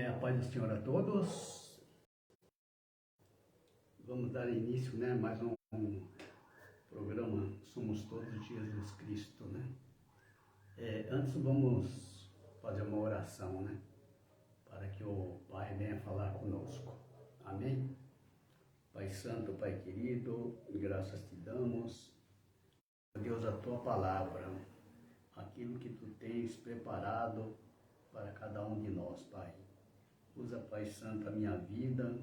A paz do Senhor a todos. Vamos dar início, mais um programa Somos Todos de Jesus Cristo, Antes vamos fazer uma oração, para que o Pai venha falar conosco. Amém? Pai Santo, Pai querido, graças te damos, Deus, a tua palavra, aquilo que tu tens preparado para cada um de nós, Pai. Usa, Pai Santo, a minha vida,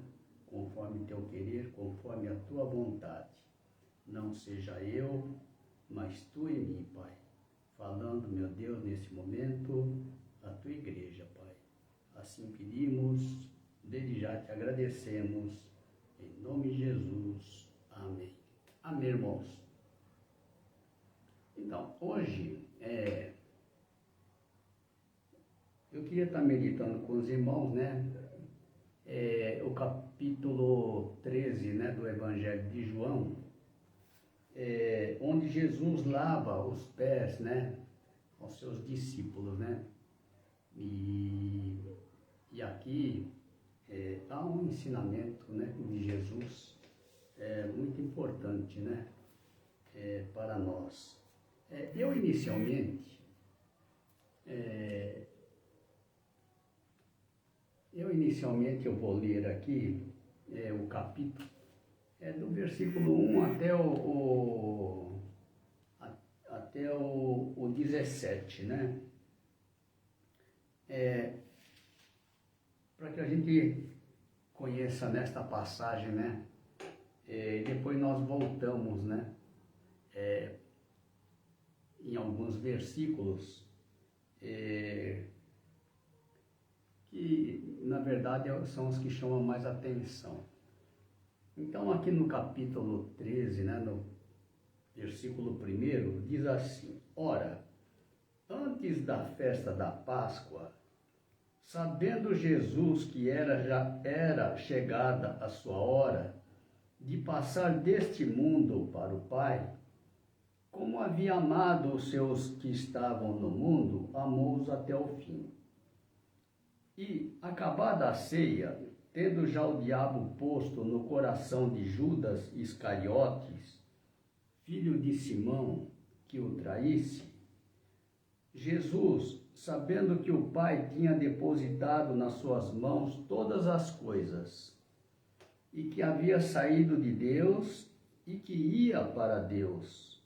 conforme teu querer, conforme a tua vontade. Não seja eu, mas tu em mim, Pai. Falando, meu Deus, nesse momento, a tua igreja, Pai. Assim pedimos, desde já te agradecemos, em nome de Jesus. Amém. Amém, irmãos. Então, hoje, eu queria estar meditando com os irmãos, o capítulo 13, do Evangelho de João, onde Jesus lava os pés, aos seus discípulos, E aqui há um ensinamento, de Jesus, muito importante, para nós. Eu inicialmente eu vou ler aqui o capítulo, do versículo 1 até o 17, para que a gente conheça nesta passagem, e depois nós voltamos, em alguns versículos, que na verdade são os que chamam mais atenção. Então aqui no capítulo 13, no versículo 1, diz assim: Ora, antes da festa da Páscoa, sabendo Jesus que já era chegada a sua hora de passar deste mundo para o Pai, como havia amado os seus que estavam no mundo, amou-os até o fim. E, acabada a ceia, tendo já o diabo posto no coração de Judas Iscariotes, filho de Simão, que o traísse, Jesus, sabendo que o Pai tinha depositado nas suas mãos todas as coisas, e que havia saído de Deus e que ia para Deus,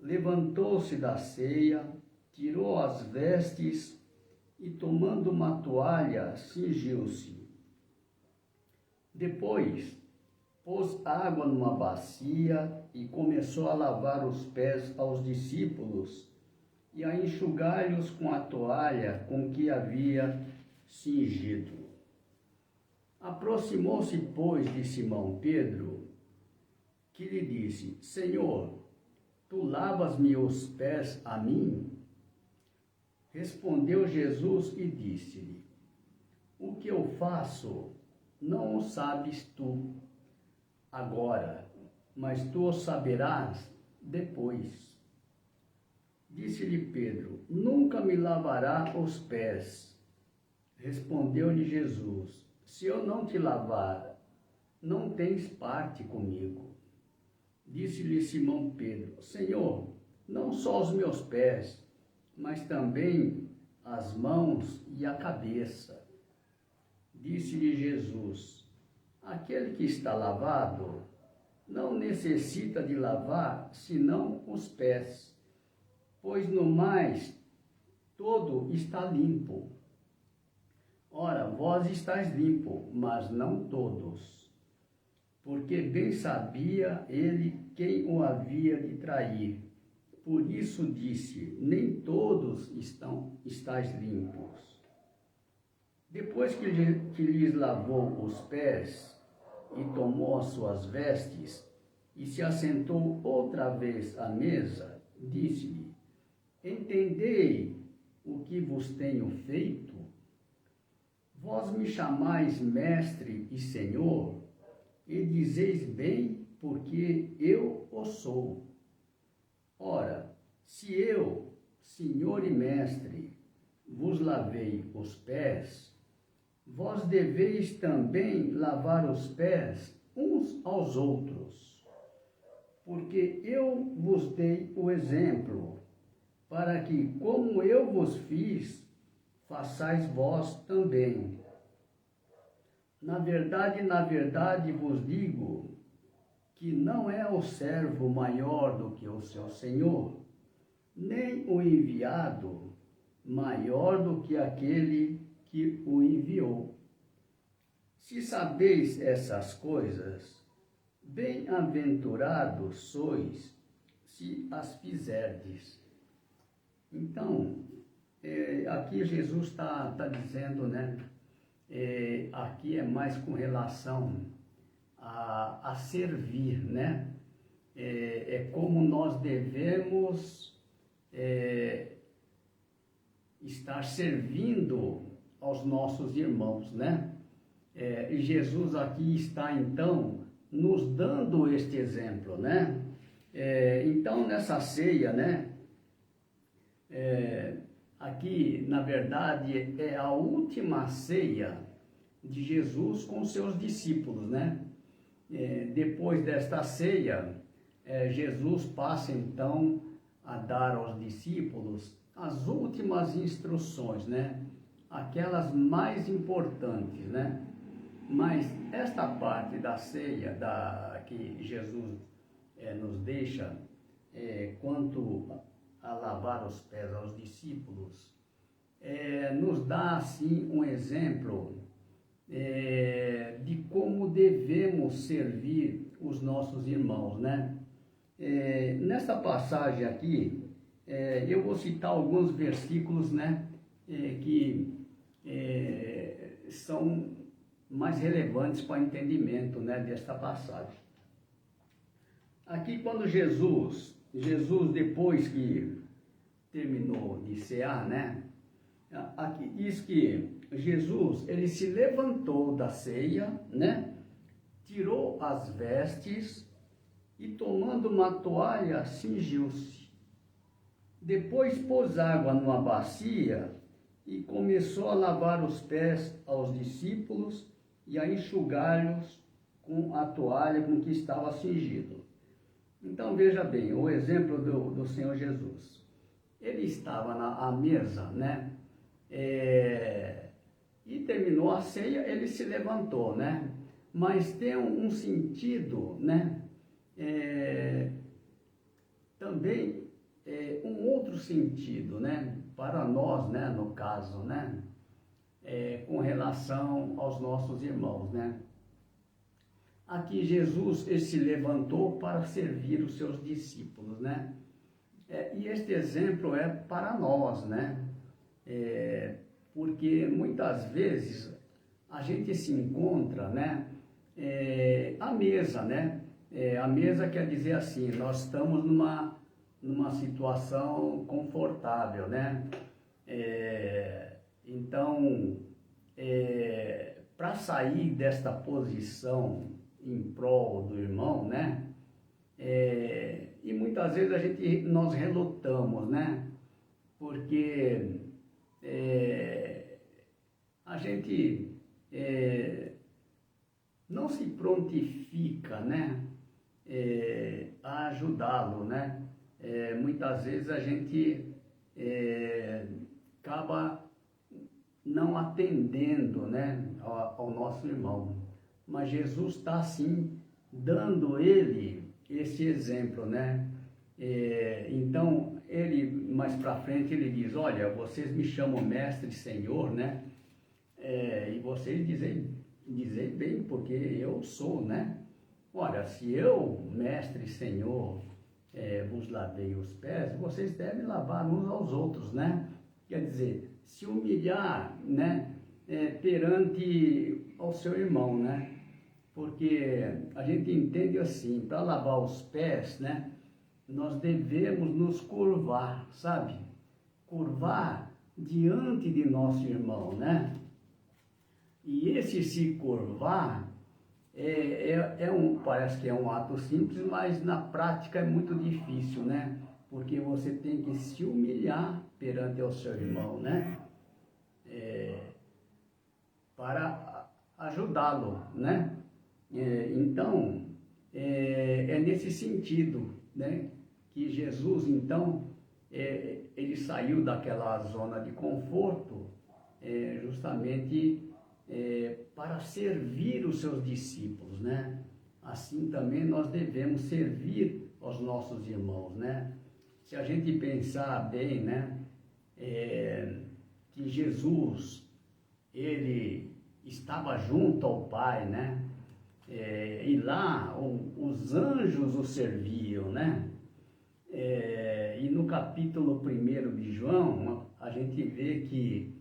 levantou-se da ceia, tirou as vestes e, tomando uma toalha, cingiu-se. Depois, pôs água numa bacia e começou a lavar os pés aos discípulos e a enxugar-lhes com a toalha com que havia cingido. Aproximou-se, pois, de Simão Pedro, que lhe disse: Senhor, tu lavas-me os pés a mim? Respondeu Jesus e disse-lhe: O que eu faço não o sabes tu agora, mas tu o saberás depois. Disse-lhe Pedro: Nunca me lavará os pés. Respondeu-lhe Jesus: Se eu não te lavar, não tens parte comigo. Disse-lhe Simão Pedro: Senhor, não só os meus pés, mas também as mãos e a cabeça. Disse-lhe Jesus: Aquele que está lavado não necessita de lavar senão os pés, pois no mais todo está limpo. Ora, vós estáis limpo, mas não todos. Porque bem sabia ele quem o havia de trair. Por isso disse: Nem todos estáis limpos. Depois que lhes lavou os pés e tomou as suas vestes e se assentou outra vez à mesa, disse-lhe: Entendei o que vos tenho feito? Vós me chamais mestre e senhor, e dizeis bem, porque eu o sou. Ora, se eu, senhor e mestre, vos lavei os pés, vós deveis também lavar os pés uns aos outros, porque eu vos dei o exemplo, para que, como eu vos fiz, façais vós também. Na verdade vos digo que não é o servo maior do que o seu senhor, nem o enviado maior do que aquele que o enviou. Se sabeis essas coisas, bem-aventurados sois se as fizerdes. Então, aqui Jesus está dizendo, né? Aqui é mais com relação a servir, né? É como nós devemos estar servindo aos nossos irmãos, né? E Jesus aqui está, então, nos dando este exemplo, né? Então, nessa ceia, né? Aqui, na verdade, é a última ceia de Jesus com seus discípulos, né? Depois desta ceia, Jesus passa, então, a dar aos discípulos as últimas instruções, né? Aquelas mais importantes, né? Mas esta parte da ceia que Jesus nos deixa quanto a lavar os pés aos discípulos, nos dá assim um exemplo de como devemos servir os nossos irmãos, né? Nessa passagem aqui, eu vou citar alguns versículos, né, que são mais relevantes para o entendimento, né, desta passagem. Aqui, quando Jesus depois que terminou de cear, né, aqui diz que Jesus, ele se levantou da ceia, né, tirou as vestes e, tomando uma toalha, cingiu-se. Depois pôs água numa bacia e começou a lavar os pés aos discípulos e a enxugar-los com a toalha com que estava cingido. Então veja bem, o exemplo do Senhor Jesus. Ele estava à mesa, né? E terminou a ceia, ele se levantou, né? Mas tem um sentido, né? Também um outro sentido, né? Para nós, né? No caso, né? Com relação aos nossos irmãos, né? Aqui Jesus ele se levantou para servir os seus discípulos, né? E este exemplo é para nós, né? Porque muitas vezes a gente se encontra, né? À mesa, né? A mesa quer dizer assim, nós estamos numa situação confortável, né? Então, para sair desta posição em prol do irmão, né? E muitas vezes nós relutamos, né? Porque a gente não se prontifica, né? A ajudá-lo, né? Muitas vezes a gente acaba não atendendo, né? Ao nosso irmão. Mas Jesus está assim, dando ele esse exemplo, né? Então, ele, mais para frente, ele diz, olha, vocês me chamam mestre e senhor, né? E vocês dizem bem, porque eu sou, né? Olha, se eu, mestre e senhor, vos lavei os pés, vocês devem lavar uns aos outros, né? Quer dizer, se humilhar, né? Perante ao seu irmão, né? Porque a gente entende assim, para lavar os pés, né? Nós devemos nos curvar, sabe? Curvar diante de nosso irmão, né? E esse se curvar parece que é um ato simples, mas na prática é muito difícil, né? Porque você tem que se humilhar perante o seu irmão, né? para ajudá-lo, né? Então, é nesse sentido, né, que Jesus, então, ele saiu daquela zona de conforto, justamente para servir os seus discípulos, né? Assim também nós devemos servir aos nossos irmãos, né? Se a gente pensar bem, né, que Jesus, ele estava junto ao Pai, né? E lá os anjos o serviam, né? E no capítulo 1 de João, a gente vê que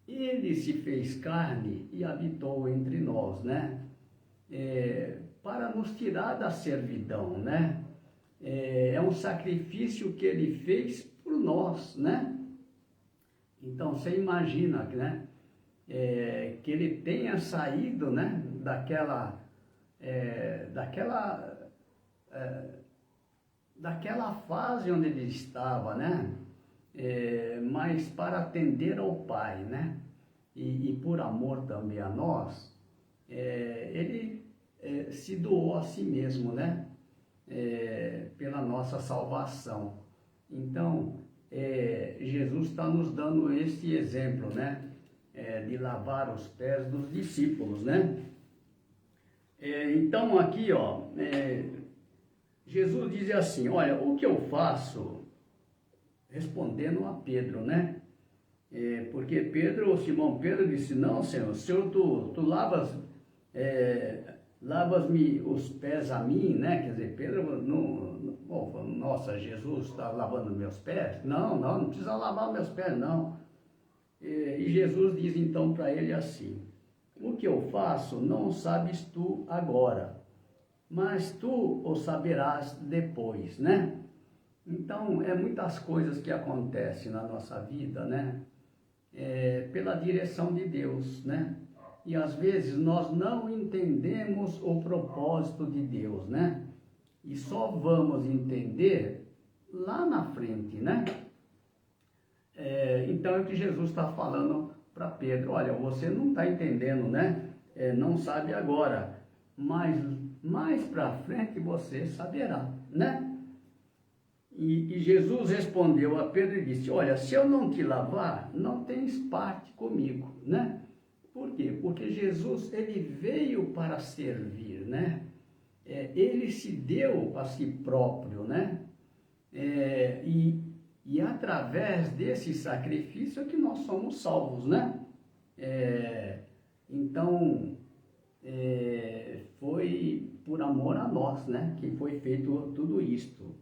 ele se fez carne e habitou entre nós, né? Para nos tirar da servidão, né? É um sacrifício que ele fez por nós, né? Então você imagina, né? Que ele tenha saído, né? Daquela fase onde ele estava, né? Mas para atender ao Pai, né? E por amor também a nós, ele se doou a si mesmo, né? Pela nossa salvação. Então, Jesus está nos dando esse exemplo, né? De lavar os pés dos discípulos, né? Então, aqui, ó, Jesus diz assim, olha, o que eu faço, respondendo a Pedro, né? Porque Simão Pedro disse, não, Senhor, tu lavas-me os pés a mim, né? Quer dizer, Pedro, nossa, Jesus está lavando meus pés? Não precisa lavar meus pés, não. E Jesus diz então para ele assim, o que eu faço não sabes tu agora, mas tu o saberás depois, né? Então, muitas coisas que acontecem na nossa vida, né? Pela direção de Deus, né? E às vezes nós não entendemos o propósito de Deus, né? E só vamos entender lá na frente, né? Então é o que Jesus está falando para Pedro, olha, você não está entendendo, né? Não sabe agora, mas mais para frente você saberá, né? E Jesus respondeu a Pedro e disse, olha, se eu não te lavar, não tens parte comigo, né? Por quê? Porque Jesus, ele veio para servir, né? Ele se deu a si próprio, né? E através desse sacrifício é que nós somos salvos, né? Então, foi por amor a nós, né? Que foi feito tudo isto.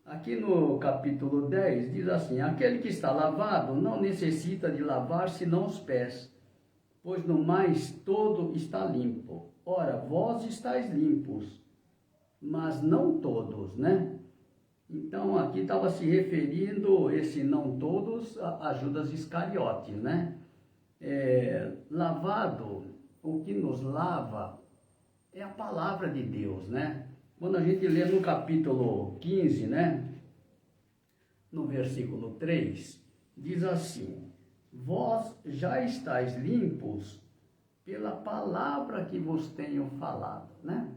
Aqui no capítulo 10 diz assim, aquele que está lavado não necessita de lavar senão os pés, pois no mais todo está limpo. Ora, vós estáis limpos, mas não todos, né? Então aqui estava se referindo, esse não todos, a Judas Iscariotes, né? Lavado, o que nos lava é a palavra de Deus, né? Quando a gente lê no capítulo 15, né? No versículo 3, diz assim, vós já estáis limpos pela palavra que vos tenho falado, né?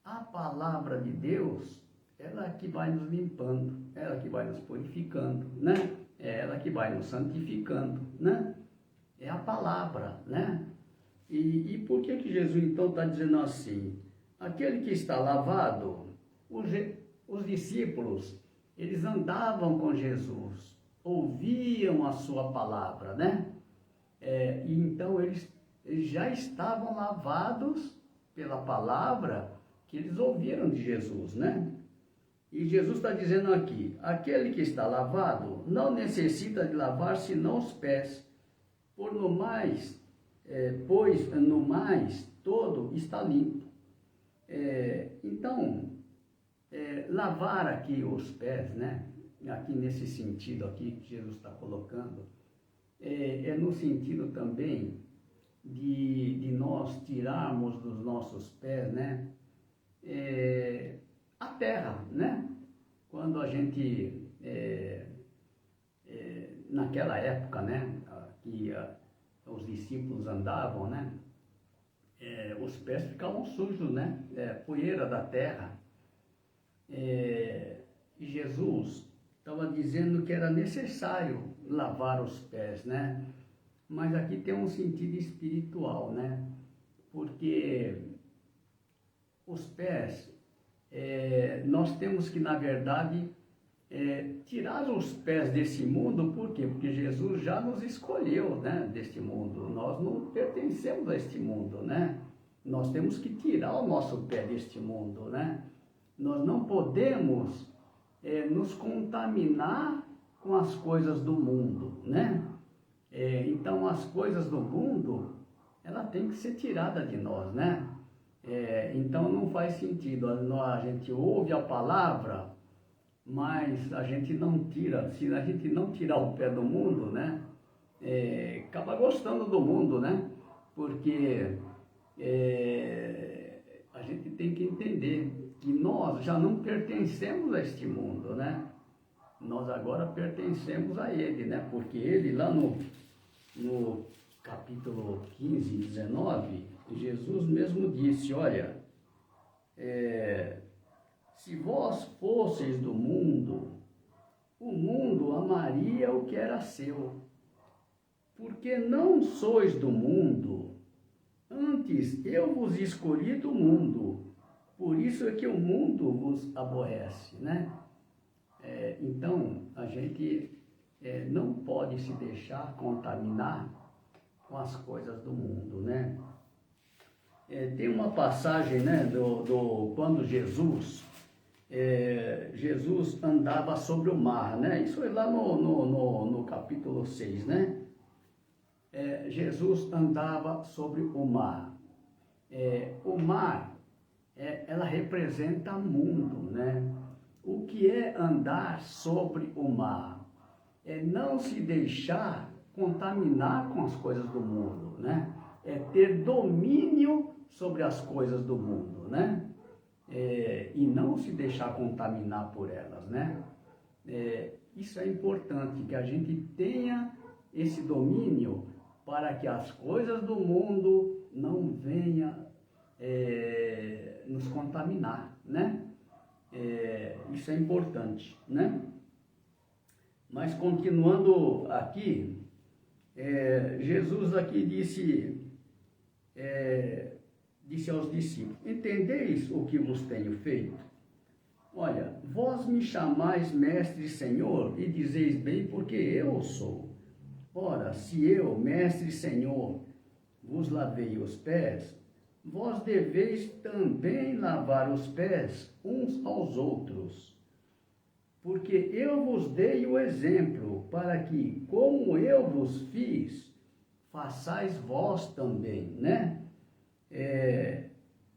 A palavra de Deus, ela que vai nos limpando, ela que vai nos purificando, né? É ela que vai nos santificando, né? É a palavra, né? E por que Jesus então está dizendo assim? Aquele que está lavado, os discípulos, eles andavam com Jesus, ouviam a sua palavra, né? E então eles já estavam lavados pela palavra que eles ouviram de Jesus, né? E Jesus está dizendo aqui, aquele que está lavado não necessita de lavar senão os pés, pois no mais todo está limpo. Então, lavar aqui os pés, né? Aqui nesse sentido aqui que Jesus está colocando, no sentido também de nós tirarmos dos nossos pés, né? A terra, né? Quando a gente, naquela época, né? Que os discípulos andavam, né? Os pés ficavam sujos, né? Poeira da terra. E Jesus estava dizendo que era necessário lavar os pés, né? Mas aqui tem um sentido espiritual, né? Porque os pés, nós temos que, na verdade, tirar os pés desse mundo. Por quê? Porque Jesus já nos escolheu, né, deste mundo. Nós não pertencemos a este mundo, né? Nós temos que tirar o nosso pé deste mundo, né? Nós não podemos nos contaminar com as coisas do mundo, né? Então, as coisas do mundo, ela tem que ser tirada de nós, né? Então, não faz sentido. A gente ouve a palavra, mas a gente não tira. Se a gente não tirar o pé do mundo, né? Acaba gostando do mundo, né? Porque a gente tem que entender que nós já não pertencemos a este mundo, né? Nós agora pertencemos a ele, né? Porque ele, lá no capítulo 15, 19, Jesus mesmo disse, olha, se vós fosseis do mundo, o mundo amaria o que era seu. Porque não sois do mundo, antes eu vos escolhi do mundo, por isso é que o mundo vos aborrece, né? Então, a gente não pode se deixar contaminar com as coisas do mundo, né? Tem uma passagem, né, quando Jesus andava sobre o mar, né? Isso é lá no capítulo 6, né? Jesus andava sobre o mar. O mar, ela representa mundo, né? O que é andar sobre o mar? É não se deixar contaminar com as coisas do mundo, né? É ter domínio sobre as coisas do mundo, né? E não se deixar contaminar por elas, né? Isso é importante, que a gente tenha esse domínio para que as coisas do mundo não venham nos contaminar, né? Isso é importante, né? Mas continuando aqui, Jesus aqui disse aos discípulos, entendeis o que vos tenho feito? Olha, vós me chamais mestre e senhor, e dizeis bem, porque eu sou. Ora, se eu, mestre e senhor, vos lavei os pés, vós deveis também lavar os pés uns aos outros. Porque eu vos dei o exemplo, para que, como eu vos fiz, façais vós também, né?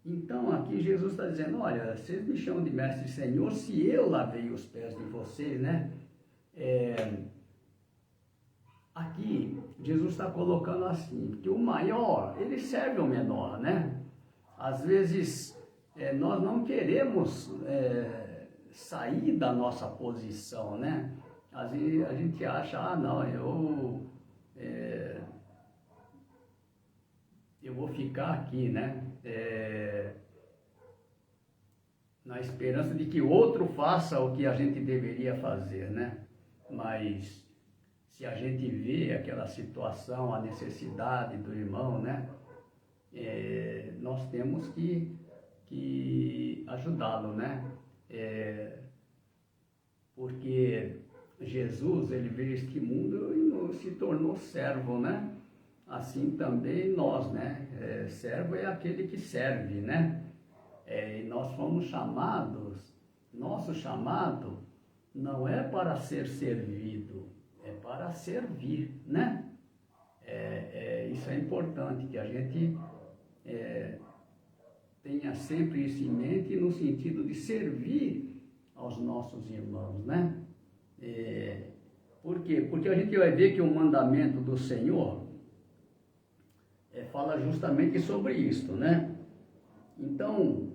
Então, aqui Jesus está dizendo, olha, vocês me chamam de mestre e senhor, se eu lavei os pés de vocês, né? Aqui, Jesus está colocando assim, que o maior, ele serve o menor, né? Às vezes, nós não queremos sair da nossa posição, né? Às vezes a gente acha, não, eu vou ficar aqui, né? Na esperança de que outro faça o que a gente deveria fazer, né? Mas se a gente vê aquela situação, a necessidade do irmão, né? Nós temos que ajudá-lo, né? Porque Jesus, ele veio a este mundo e se tornou servo, né? Assim também nós, né? Servo é aquele que serve, né? E nós fomos chamados, nosso chamado não é para ser servido, é para servir, né? Isso é importante, que a gente tenha sempre isso em mente, no sentido de servir aos nossos irmãos, né? Por quê? Porque a gente vai ver que o mandamento do Senhor fala justamente sobre isso, né? Então,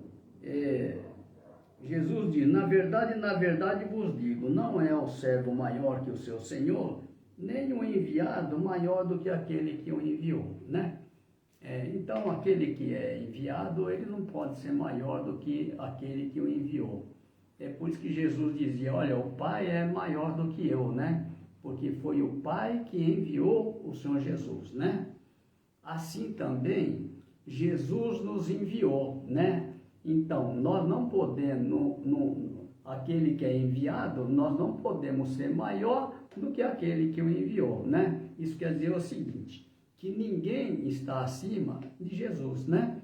Jesus diz, na verdade vos digo, não é o servo maior que o seu Senhor, nem o enviado maior do que aquele que o enviou, né? Então, aquele que é enviado, ele não pode ser maior do que aquele que o enviou. É por isso que Jesus dizia, olha, o Pai é maior do que eu, né? Porque foi o Pai que enviou o Senhor Jesus, né? Assim também, Jesus nos enviou, né? Então, nós não podemos, aquele que é enviado, nós não podemos ser maior do que aquele que o enviou, né? Isso quer dizer o seguinte, que ninguém está acima de Jesus, né?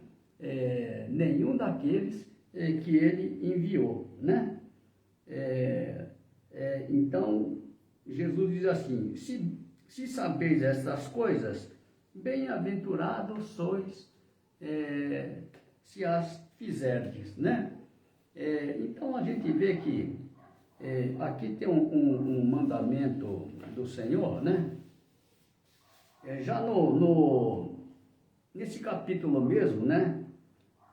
Nenhum daqueles que ele enviou, né? Então, Jesus diz assim, se sabeis essas coisas, bem-aventurados sois se as fizerdes, né? Então, a gente vê que aqui tem um mandamento do Senhor, né? Já nesse capítulo mesmo, né?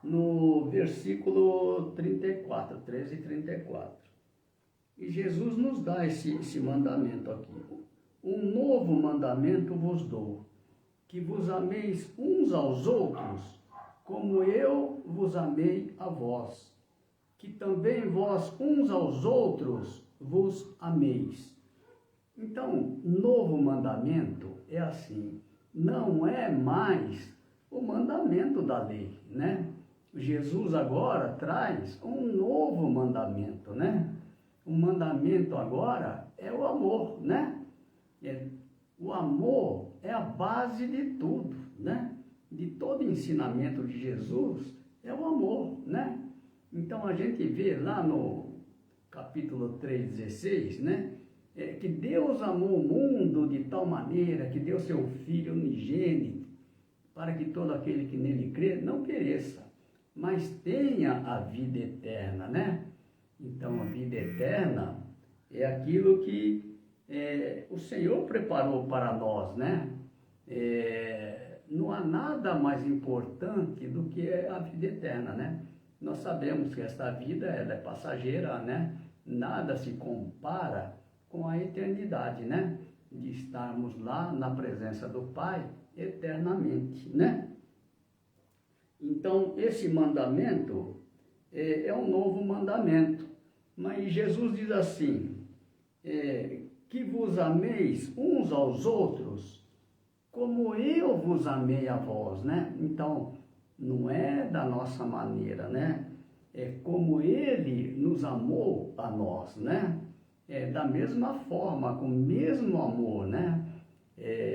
No versículo 34, 13 e 34. E Jesus nos dá esse mandamento aqui. Um novo mandamento vos dou, que vos ameis uns aos outros, como eu vos amei a vós, que também vós uns aos outros vos ameis. Então, novo mandamento é assim, não é mais o mandamento da lei, né? Jesus agora traz um novo mandamento, né? O mandamento agora é o amor, né? O amor é a base de tudo, né? De todo ensinamento de Jesus é o amor, né? Então a gente vê lá no capítulo 3,16, né? Que Deus amou o mundo de tal maneira que deu seu Filho unigênito, para que todo aquele que nele crê não pereça, mas tenha a vida eterna, né? Então, a vida eterna é aquilo que o Senhor preparou para nós, né? Não há nada mais importante do que a vida eterna, né? Nós sabemos que esta vida ela é passageira, né? Nada se compara com a eternidade, né? De estarmos lá na presença do Pai eternamente, né? Então, esse mandamento é um novo mandamento. Mas Jesus diz assim, que vos ameis uns aos outros, como eu vos amei a vós, né? Então, não é da nossa maneira, né? É como ele nos amou a nós, né? Da mesma forma, com o mesmo amor, né?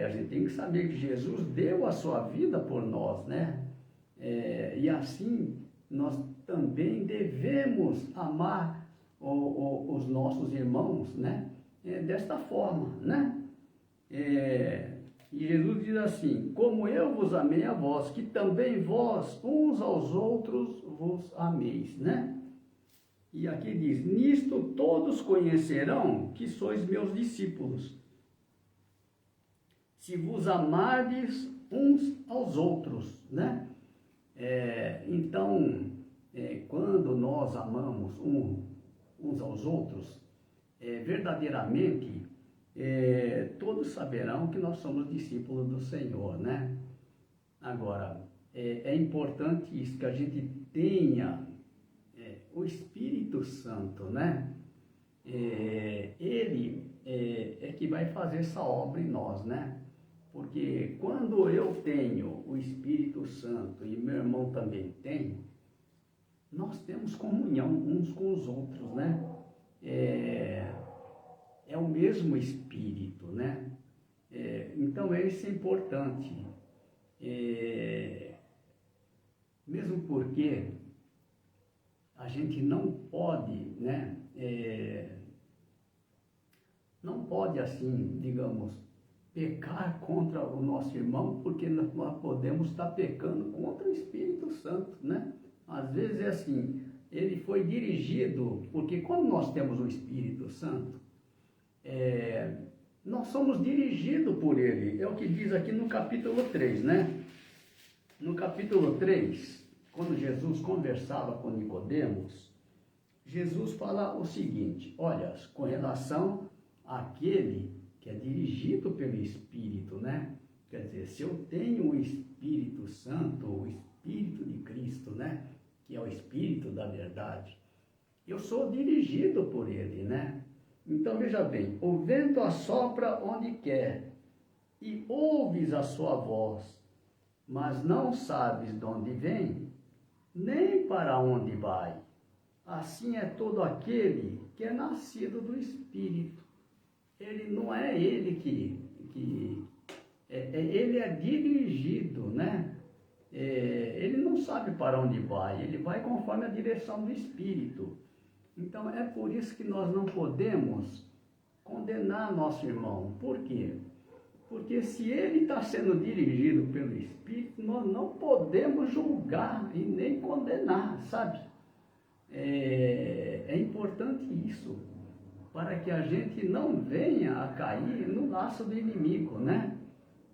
A gente tem que saber que Jesus deu a sua vida por nós, né? E assim, nós também devemos amar os nossos irmãos, né? Desta forma, né? E Jesus diz assim, como eu vos amei a vós, que também vós uns aos outros vos ameis, né? E aqui diz, nisto todos conhecerão que sois meus discípulos, se vos amardes uns aos outros, né? Então, quando nós amamos uns aos outros, verdadeiramente, todos saberão que nós somos discípulos do Senhor, né? Agora, é importante isso, que a gente tenha o Espírito Santo, né? Ele é que vai fazer essa obra em nós, né? Porque quando eu tenho o Espírito Santo e meu irmão também tem, nós temos comunhão uns com os outros, né? É o mesmo Espírito, né? Então, isso é importante. Mesmo porque a gente não pode, né? Não pode, assim, digamos, pecar contra o nosso irmão, porque nós podemos estar pecando contra o Espírito Santo, né? Às vezes é assim, ele foi dirigido, porque quando nós temos o Espírito Santo, nós somos dirigidos por ele, é o que diz aqui no capítulo 3, né? No capítulo 3, quando Jesus conversava com Nicodemos, Jesus fala o seguinte, olha, com relação àquele que é dirigido pelo Espírito, né? Quer dizer, se eu tenho o Espírito Santo, o Espírito de Cristo, né? Que é o Espírito da verdade, eu sou dirigido por ele, né? Então, veja bem, o vento assopra onde quer e ouves a sua voz, mas não sabes de onde vem, nem para onde vai. Assim é todo aquele que é nascido do Espírito. Ele não é ele ele é dirigido, né? Ele não sabe para onde vai, ele vai conforme a direção do Espírito. Então é por isso que nós não podemos condenar nosso irmão. Por quê? Porque se ele está sendo dirigido pelo Espírito, nós não podemos julgar e nem condenar, sabe? É importante isso, para que a gente não venha a cair no laço do inimigo, né?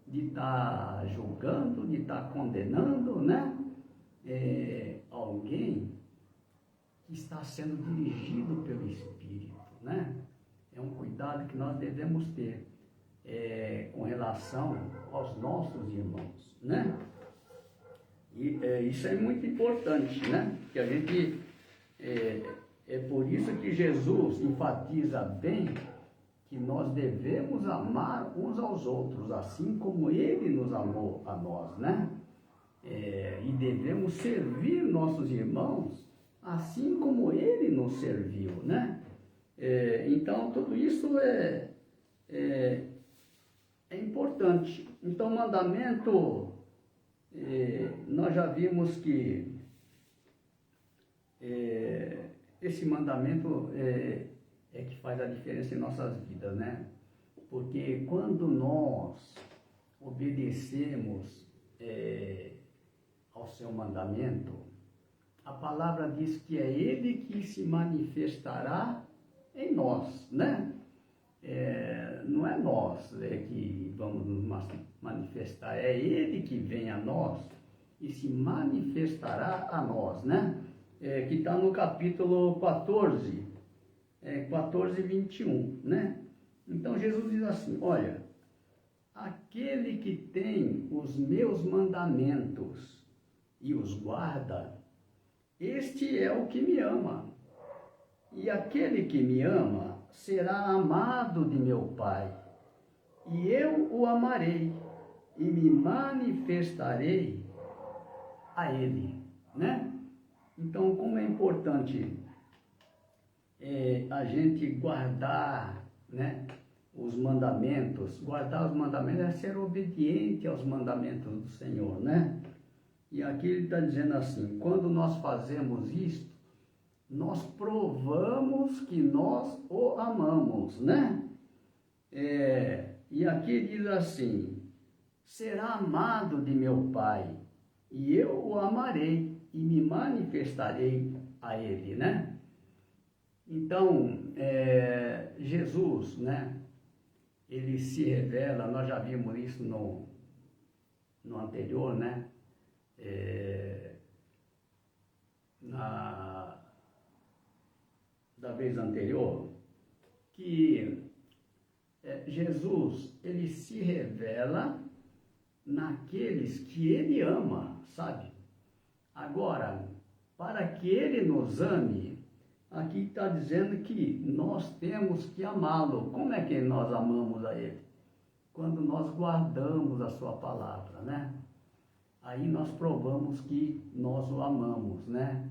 De estar julgando, de estar condenando, né? Alguém que está sendo dirigido pelo Espírito, né? É um cuidado que nós devemos ter com relação aos nossos irmãos, né? E isso é muito importante, né? Que a gente, é por isso que Jesus enfatiza bem que nós devemos amar uns aos outros, assim como Ele nos amou a nós, né? E devemos servir nossos irmãos, assim como Ele nos serviu, né? Então, tudo isso é importante. Então, mandamento, nós já vimos que esse mandamento é que faz a diferença em nossas vidas, né? Porque quando nós obedecemos ao seu mandamento, a palavra diz que é Ele que se manifestará em nós, né? Não é nós que vamos nos manifestar, é Ele que vem a nós e se manifestará a nós, né? Que está no capítulo 14, 14 e 21, né? Então Jesus diz assim: olha, aquele que tem os meus mandamentos e os guarda, este é o que me ama. E aquele que me ama será amado de meu Pai, e eu o amarei e me manifestarei a ele, né? Então, como é importante a gente guardar, né, os mandamentos. Guardar os mandamentos é ser obediente aos mandamentos do Senhor, né? E aqui ele está dizendo assim: quando nós fazemos isto, nós provamos que nós o amamos, né? E aqui diz assim: será amado de meu Pai, e eu o amarei e me manifestarei a ele, né? Então, Jesus, né? Ele se revela, nós já vimos isso no anterior, né? Da vez anterior, que Jesus, ele se revela naqueles que ele ama, sabe? Agora, para que ele nos ame, aqui está dizendo que nós temos que amá-lo. Como é que nós amamos a ele? Quando nós guardamos a sua palavra, né? Aí nós provamos que nós o amamos, né?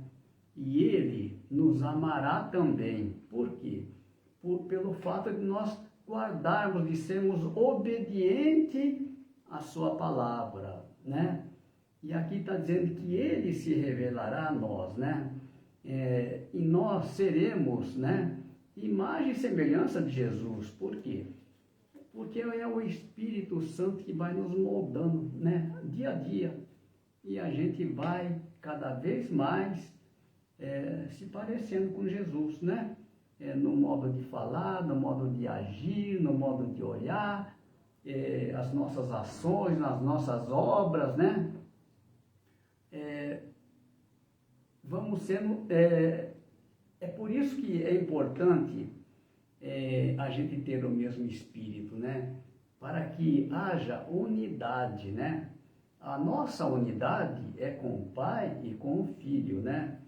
E ele nos amará também. Por quê? Pelo fato de nós guardarmos, de sermos obedientes à sua palavra, né? E aqui está dizendo que ele se revelará a nós, né? E nós seremos, né, imagem e semelhança de Jesus. Por quê? Porque é o Espírito Santo que vai nos moldando, né, dia a dia. E a gente vai cada vez mais se parecendo com Jesus, né? No modo de falar, no modo de agir, no modo de olhar, as nossas ações, nas nossas obras, né? Vamos sendo... É por isso que é importante a gente ter o mesmo espírito, né? Para que haja unidade, né? A nossa unidade é com o Pai e com o Filho, né?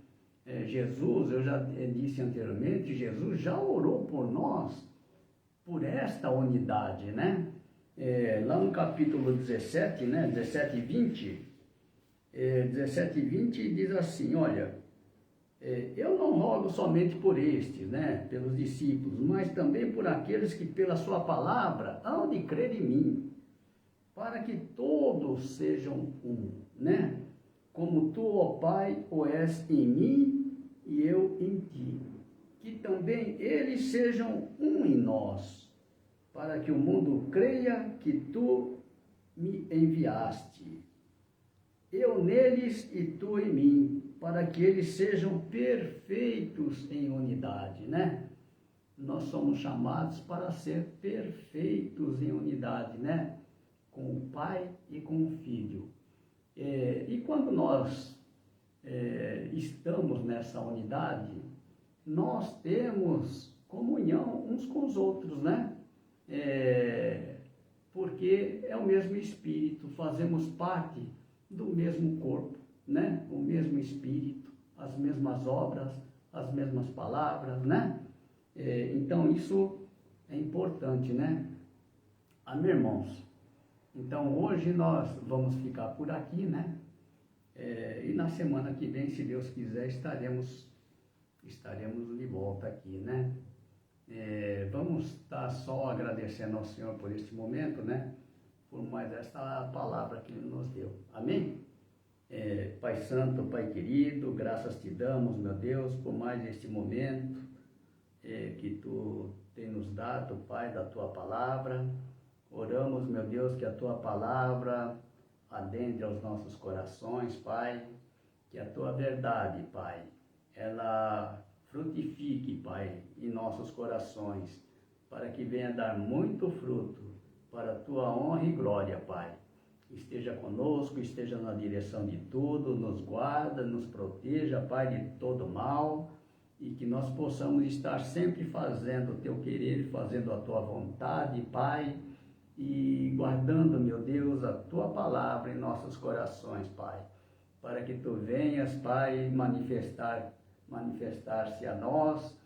Jesus, eu já disse anteriormente, Jesus já orou por nós, por esta unidade, né? Lá no capítulo 17, né? 17 e 20, 17 e 20 diz assim, olha, eu não rogo somente por estes, né? Pelos discípulos, mas também por aqueles que pela sua palavra hão de crer em mim, para que todos sejam um, né? Como tu, ó Pai, o és em mim e eu em ti, que também eles sejam um em nós, para que o mundo creia que tu me enviaste. Eu neles e tu em mim, para que eles sejam perfeitos em unidade, né? Nós somos chamados para ser perfeitos em unidade, né? Com o Pai e com o Filho. E quando nós estamos nessa unidade, nós temos comunhão uns com os outros, né? Porque é o mesmo Espírito, fazemos parte do mesmo corpo, né? O mesmo Espírito, as mesmas obras, as mesmas palavras, né? Então isso é importante, né? Amém, irmãos? Então hoje nós vamos ficar por aqui, né? E na semana que vem, se Deus quiser, estaremos de volta aqui, né? Vamos estar só agradecendo ao Senhor por este momento, né? Por mais esta palavra que Ele nos deu. Amém? Pai Santo, Pai querido, graças te damos, meu Deus, por mais este momento que Tu tem nos dado, Pai, da Tua palavra. Oramos, meu Deus, que a Tua palavra adentre aos nossos corações, Pai, que a Tua verdade, Pai, ela frutifique, Pai, em nossos corações, para que venha dar muito fruto para a Tua honra e glória, Pai. Esteja conosco, esteja na direção de tudo, nos guarda, nos proteja, Pai, de todo mal, e que nós possamos estar sempre fazendo o Teu querer, fazendo a Tua vontade, Pai, e guardando, meu Deus, a Tua palavra em nossos corações, Pai, para que Tu venhas, Pai, manifestar-se a nós